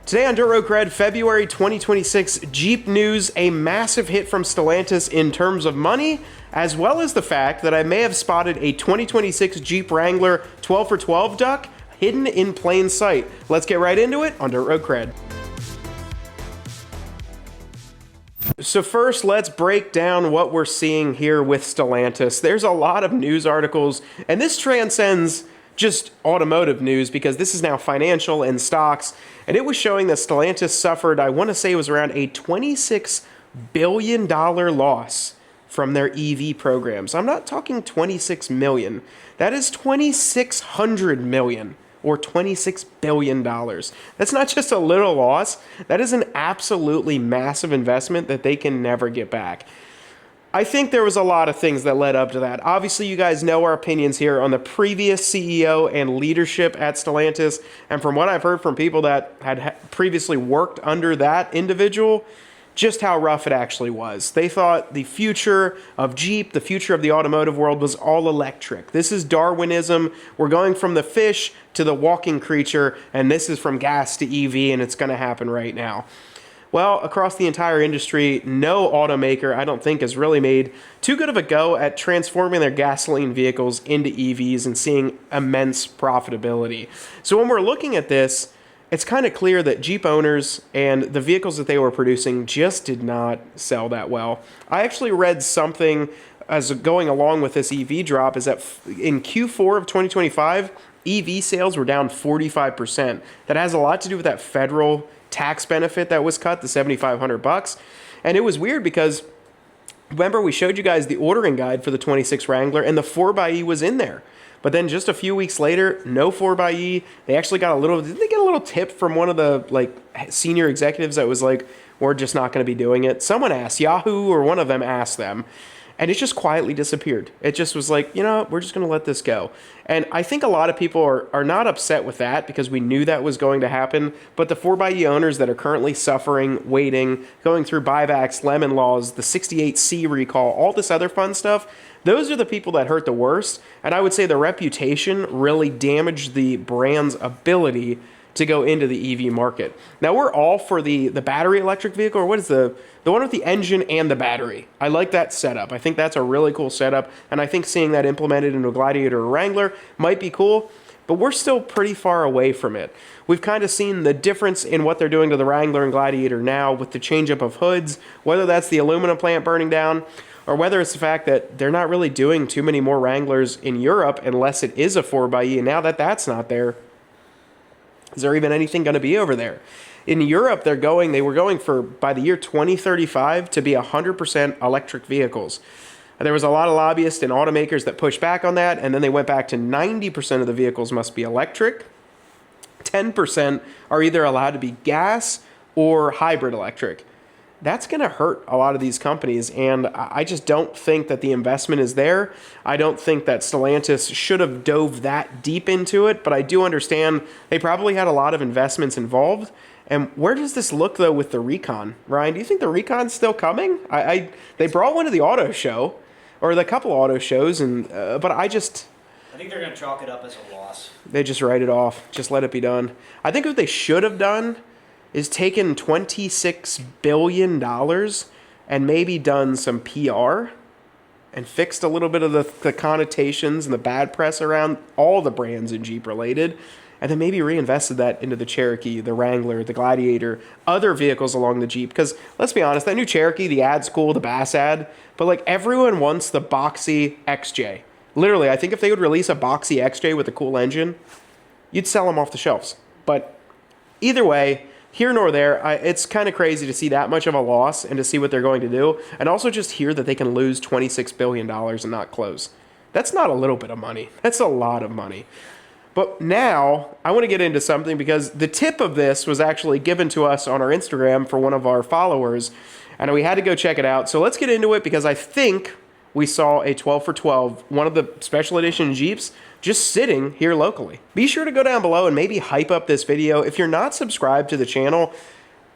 Today on Dirt Road CRED, February 2026 Jeep news, a massive hit from Stellantis in terms of money, as well as the fact that I may have spotted a 2026 Jeep Wrangler 12 for 12 duck hidden in plain sight. Let's get right into it on Dirt Road CRED. So first, let's break down what we're seeing here with Stellantis. There's a lot of news articles, and this transcends just automotive news because this is now financial and stocks, and it was showing that Stellantis suffered, I want to say it was around a $26 billion loss from their EV programs. I'm not talking 26 million. That is 2,600 million or $26 billion. That's not just a little loss. That is an absolutely massive investment that they can never get back. I think there was a lot of things that led up to that. Obviously, you guys know our opinions here on the previous CEO and leadership at Stellantis. And from what I've heard from people that had previously worked under that individual, just how rough it actually was. They thought the future of Jeep, the future of the automotive world was all electric. This is Darwinism. We're going from the fish to the walking creature, and this is from gas to EV, and it's going to happen right now. Well, across the entire industry, no automaker, I don't think, has really made too good of a go at transforming their gasoline vehicles into EVs and seeing immense profitability. So when we're looking at this, it's kind of clear that Jeep owners and the vehicles that they were producing just did not sell that well. I actually read something as going along with this EV drop is that in Q4 of 2025, EV sales were down 45%. That has a lot to do with that federal tax benefit that was cut, the $7,500. And it was weird because remember we showed you guys the ordering guide for the 26 Wrangler and the 4xe was in there. But then just a few weeks later, no 4xe. They actually got didn't they get a little tip from one of the senior executives that was like, we're just not going to be doing it. Someone asked, Yahoo or one of them asked them. And it just quietly disappeared. It just was like, you know, we're just going to let this go. And I think a lot of people are not upset with that because we knew that was going to happen. But the 4xe owners that are currently suffering, waiting, going through buybacks, lemon laws, the 68C recall, all this other fun stuff, those are the people that hurt the worst. And I would say the reputation really damaged the brand's ability to go into the EV market. Now, we're all for the battery electric vehicle, or what is the one with the engine and the battery. I like that setup. I think that's a really cool setup, and I think seeing that implemented into a Gladiator or Wrangler might be cool, but we're still pretty far away from it. We've kind of seen the difference in what they're doing to the Wrangler and Gladiator now with the change-up of hoods, whether that's the aluminum plant burning down, or whether it's the fact that they're not really doing too many more Wranglers in Europe unless it is a 4xe, and now that that's not there, is there even anything going to be over there? In Europe, they were going for, by the year 2035, to be 100% electric vehicles. And there was a lot of lobbyists and automakers that pushed back on that, and then they went back to 90% of the vehicles must be electric. 10% are either allowed to be gas or hybrid electric. That's going to hurt a lot of these companies, and I just don't think that the investment is there. I don't think that Stellantis should have dove that deep into it, but I do understand they probably had a lot of investments involved. And where does this look, though, with the Recon? Ryan, do you think the Recon's still coming? They brought one to the auto show, or the couple auto shows, and but I think they're going to chalk it up as a loss. They just write it off. Just let it be done. I think what they should have done is taken $26 billion and maybe done some PR and fixed a little bit of the connotations and the bad press around all the brands in Jeep related, and then maybe reinvested that into the Cherokee, the Wrangler, the Gladiator, other vehicles along the Jeep. Because let's be honest, that new Cherokee, the ad's cool, the Bass ad, but everyone wants the boxy XJ. Literally, I think if they would release a boxy XJ with a cool engine, you'd sell them off the shelves. But either way, here nor there, it's kind of crazy to see that much of a loss and to see what they're going to do. And also just hear that they can lose $26 billion and not close. That's not a little bit of money. That's a lot of money. But now, I want to get into something because the tip of this was actually given to us on our Instagram for one of our followers. And we had to go check it out. So let's get into it because I think we saw a 12 for 12, one of the special edition Jeeps, just sitting here locally. Be sure to go down below and maybe hype up this video. If you're not subscribed to the channel,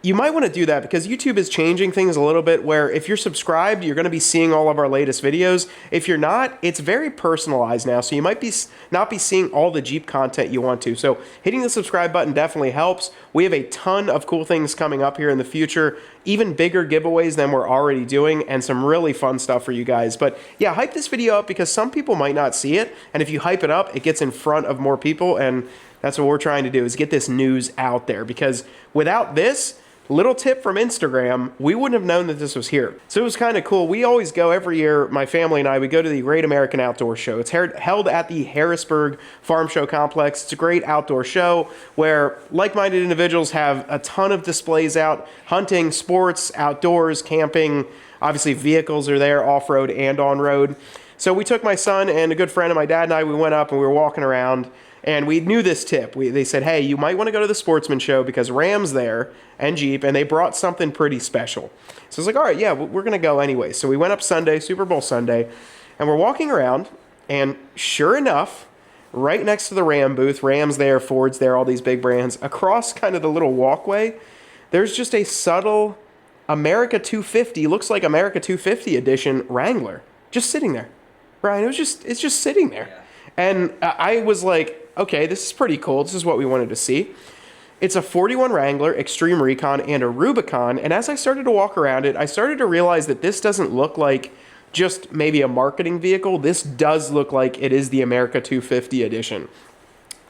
you might want to do that because YouTube is changing things a little bit where if you're subscribed, you're going to be seeing all of our latest videos. If you're not, it's very personalized now. So you might not be seeing all the Jeep content you want to. So hitting the subscribe button definitely helps. We have a ton of cool things coming up here in the future, even bigger giveaways than we're already doing, and some really fun stuff for you guys. But yeah, hype this video up because some people might not see it. And if you hype it up, it gets in front of more people. And that's what we're trying to do, is get this news out there, because without this, little tip from Instagram, we wouldn't have known that this was here. So it was kind of cool. We always go every year, my family and I, we go to the Great American Outdoor Show. It's held at the Harrisburg Farm Show Complex. It's a great outdoor show where like-minded individuals have a ton of displays out, hunting, sports, outdoors, camping. Obviously, vehicles are there, off-road and on-road. So we took my son and a good friend of my dad and I, we went up and we were walking around. And we knew this tip. They said, hey, you might want to go to the Sportsman Show because Ram's there and Jeep, and they brought something pretty special. So I was like, all right, yeah, we're going to go anyway. So we went up Sunday, Super Bowl Sunday, and we're walking around, and sure enough, right next to the Ram booth, Ram's there, Ford's there, all these big brands, across kind of the little walkway, there's just a subtle America 250, looks like America 250 edition Wrangler, just sitting there. Ryan, it's just sitting there. Yeah. And I was like, okay, this is pretty cool. This is what we wanted to see. It's a 41 Wrangler, Extreme Recon, and a Rubicon. And as I started to walk around it, I started to realize that this doesn't look like just maybe a marketing vehicle. This does look like it is the America 250 edition.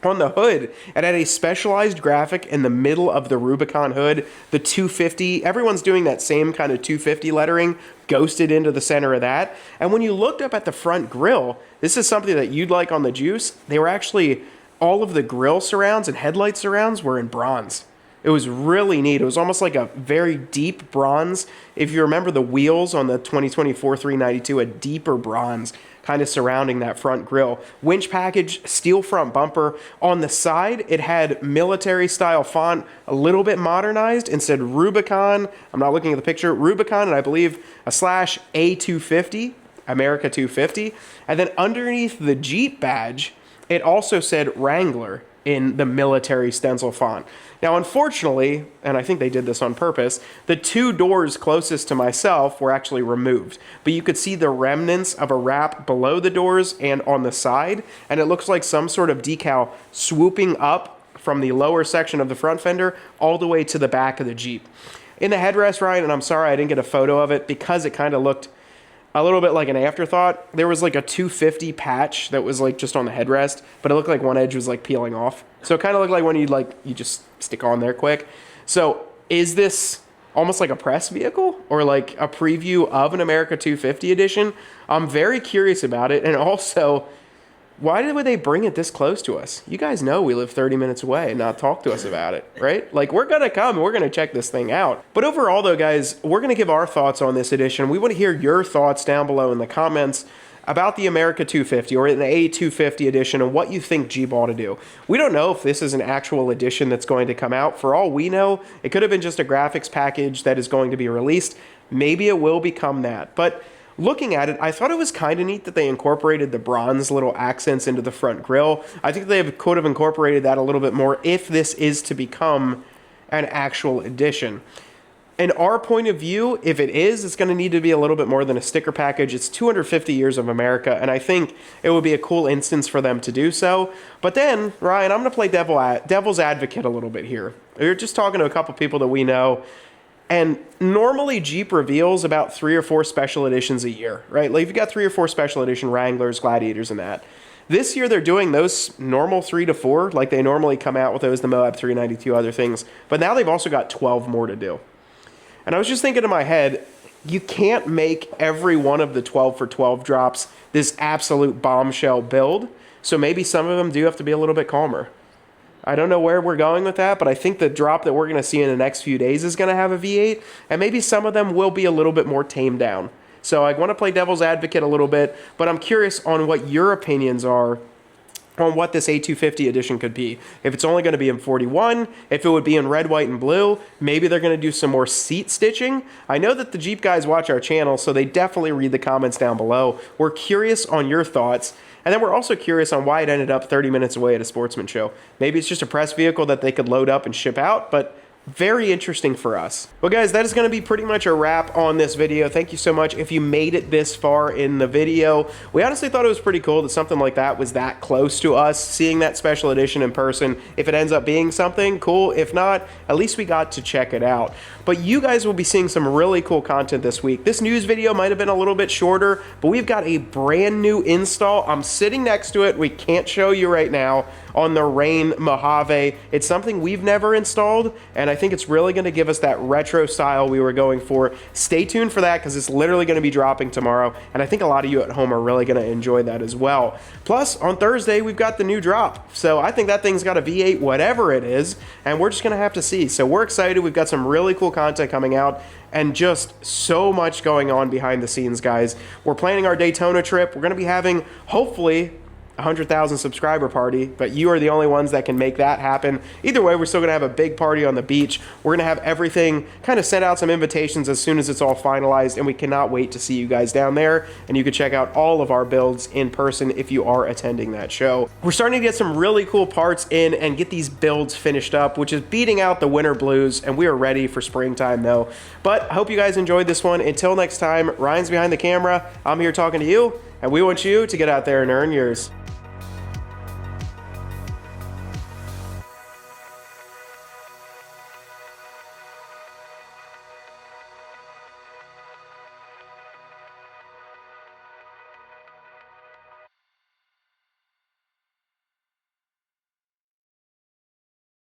On the hood, it had a specialized graphic in the middle of the Rubicon hood. The 250, everyone's doing that same kind of 250 lettering, ghosted into the center of that. And when you looked up at the front grille, this is something that you'd like on the Juice. They were actually, all of the grille surrounds and headlight surrounds were in bronze. It was really neat. It was almost like a very deep bronze. If you remember the wheels on the 2024 392, a deeper bronze kind of surrounding that front grille. Winch package, steel front bumper. On the side, it had military style font, a little bit modernized. Instead, Rubicon, I'm not looking at the picture, Rubicon, and I believe a slash A250, America 250. And then underneath the Jeep badge, it also said Wrangler in the military stencil font. Now, unfortunately, and I think they did this on purpose, the two doors closest to myself were actually removed. But you could see the remnants of a wrap below the doors and on the side, and it looks like some sort of decal swooping up from the lower section of the front fender all the way to the back of the Jeep. In the headrest, Ryan, and I'm sorry I didn't get a photo of it because it kind of looked a little bit like an afterthought, there was like a 250 patch that was like just on the headrest, but it looked like one edge was like peeling off. So it kind of looked like when you just stick on there quick. So is this almost like a press vehicle or like a preview of an America 250 edition? I'm very curious about it. And also, why would they bring it this close to us? You guys know we live 30 minutes away and not talk to us about it, right? Like, we're going to come and we're going to check this thing out. But overall, though, guys, we're going to give our thoughts on this edition. We want to hear your thoughts down below in the comments about the America 250 or an A250 edition and what you think Jeep ought to do. We don't know if this is an actual edition that's going to come out. For all we know, it could have been just a graphics package that is going to be released. Maybe it will become that. But looking at it, I thought it was kind of neat that they incorporated the bronze little accents into the front grille. I think they could have incorporated that a little bit more if this is to become an actual edition. In our point of view, if it is, it's going to need to be a little bit more than a sticker package. It's 250 years of America, and I think it would be a cool instance for them to do so. But then, Ryan, I'm going to play devil's advocate a little bit here. We're just talking to a couple people that we know. And normally Jeep reveals about 3 or 4 special editions a year, right? Like you've got 3 or 4 special edition Wranglers, Gladiators, and that. This year they're doing those normal 3 to 4, like they normally come out with those, the Moab 392, other things. But now they've also got 12 more to do. And I was just thinking in my head, you can't make every one of the 12 for 12 drops this absolute bombshell build. So maybe some of them do have to be a little bit calmer. I don't know where we're going with that, but I think the drop that we're going to see in the next few days is going to have a V8, and maybe some of them will be a little bit more tamed down. So I want to play devil's advocate a little bit, but I'm curious on what your opinions are on what this A250 edition could be. If it's only going to be in 41, if it would be in red, white, and blue, maybe they're going to do some more seat stitching. I know that the Jeep guys watch our channel, so they definitely read the comments down below. We're curious on your thoughts. And then we're also curious on why it ended up 30 minutes away at a Sportsman show. Maybe it's just a press vehicle that they could load up and ship out, but very interesting for us. Well guys, that is going to be pretty much a wrap on this video. Thank you so much if you made it this far in the video. We honestly thought it was pretty cool that something like that was that close to us, seeing that special edition in person. If it ends up being something, cool. If not, at least we got to check it out. But you guys will be seeing some really cool content this week. This news video might have been a little bit shorter, but we've got a brand new install. I'm sitting next to it. We can't show you right now on the Rain Mojave. It's something we've never installed, and I think it's really going to give us that retro style we were going for. Stay tuned for that because it's literally going to be dropping tomorrow, and I think a lot of you at home are really going to enjoy that as well. Plus, on Thursday, we've got the new drop, so I think that thing's got a V8 whatever it is, and we're just going to have to see. So we're excited. We've got some really cool content coming out, and just so much going on behind the scenes, guys. We're planning our Daytona trip. We're going to be having, hopefully, 100,000 subscriber party, but you are the only ones that can make that happen. Either way, we're still gonna have a big party on the beach. We're gonna have everything, kind of send out some invitations as soon as it's all finalized, and we cannot wait to see you guys down there, and you can check out all of our builds in person if you are attending that show. We're starting to get some really cool parts in and get these builds finished up, which is beating out the winter blues, and we are ready for springtime though. But I hope you guys enjoyed this one. Until next time, Ryan's behind the camera, I'm here talking to you, and we want you to get out there and earn yours.